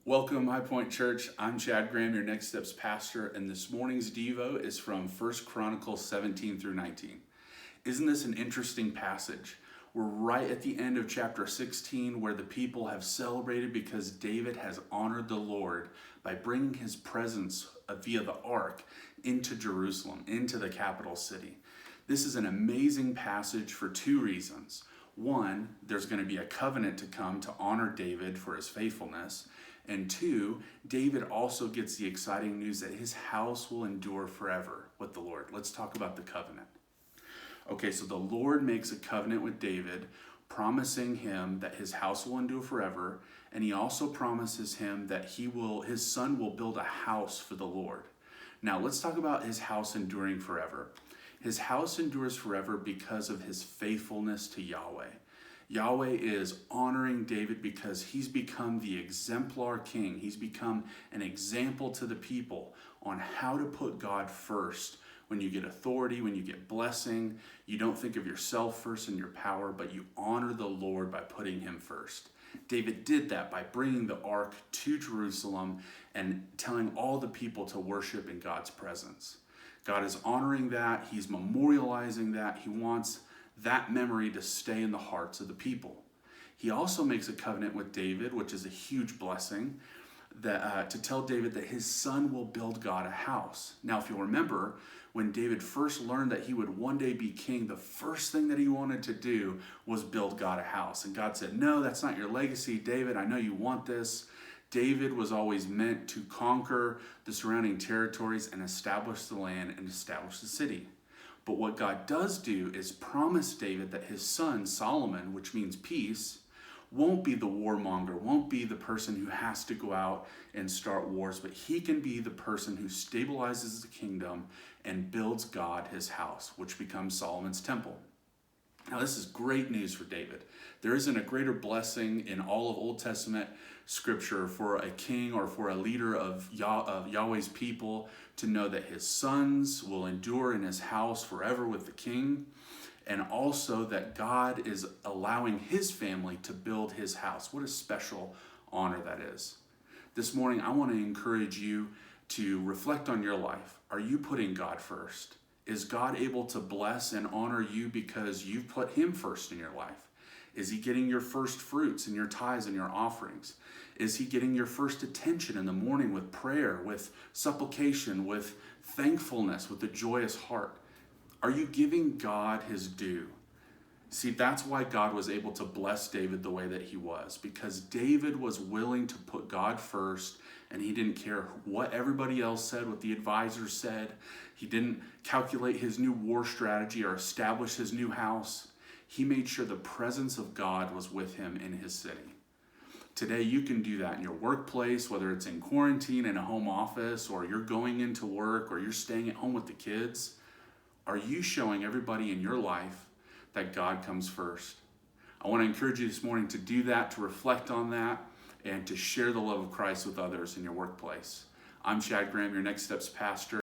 Welcome, Highpoint Church. I'm Chad Graham, your Next Steps pastor, and this morning's Devo is from 1 Chronicles 17 through 19. Isn't this an interesting passage? We're right at the end of chapter 16 where the people have celebrated because David has honored the Lord by bringing his presence via the ark into Jerusalem, into the capital city. This is an amazing passage for two reasons. One, there's going to be a covenant to come to honor David for his faithfulness. And two, David also gets the exciting news that his house will endure forever with the Lord. Let's talk about the covenant. Okay, so the Lord makes a covenant with David, promising him that his house will endure forever, and he also promises him that his son will build a house for the Lord. Now, let's talk about his house enduring forever. His house endures forever because of his faithfulness to Yahweh. Yahweh is honoring David because he's become the exemplar king. He's become an example to the people on how to put God first. When you get authority, when you get blessing, you don't think of yourself first and your power, but you honor the Lord by putting him first. David did that by bringing the ark to Jerusalem and telling all the people to worship in God's presence. God is honoring that. He's memorializing that. He wants that memory to stay in the hearts of the people. He also makes a covenant with David, which is a huge blessing, that to tell David that his son will build God a house. Now, if you'll remember, when David first learned that he would one day be king, the first thing that he wanted to do was build God a house. And God said, no, that's not your legacy, David. I know you want this. David was always meant to conquer the surrounding territories and establish the land and establish the city. But what God does do is promise David that his son, Solomon, which means peace, won't be the warmonger, won't be the person who has to go out and start wars, but he can be the person who stabilizes the kingdom and builds God his house, which becomes Solomon's temple. Now, this is great news for David. There isn't a greater blessing in all of Old Testament scripture for a king or for a leader of Yahweh's people to know that his sons will endure in his house forever with the king, and also that God is allowing his family to build his house. What a special honor that is. This morning, I want to encourage you to reflect on your life. Are you putting God first? Is God able to bless and honor you because you've put him first in your life? Is he getting your first fruits and your tithes and your offerings? Is he getting your first attention in the morning with prayer, with supplication, with thankfulness, with a joyous heart? Are you giving God his due? See, that's why God was able to bless David the way that he was, because David was willing to put God first, and he didn't care what everybody else said, what the advisors said. He didn't calculate his new war strategy or establish his new house. He made sure the presence of God was with him in his city. Today, you can do that in your workplace, whether it's in quarantine in a home office, or you're going into work, or you're staying at home with the kids. Are you showing everybody in your life that God comes first? I want to encourage you this morning to do that, to reflect on that, and to share the love of Christ with others in your workplace. I'm Chad Graham, your Next Steps pastor.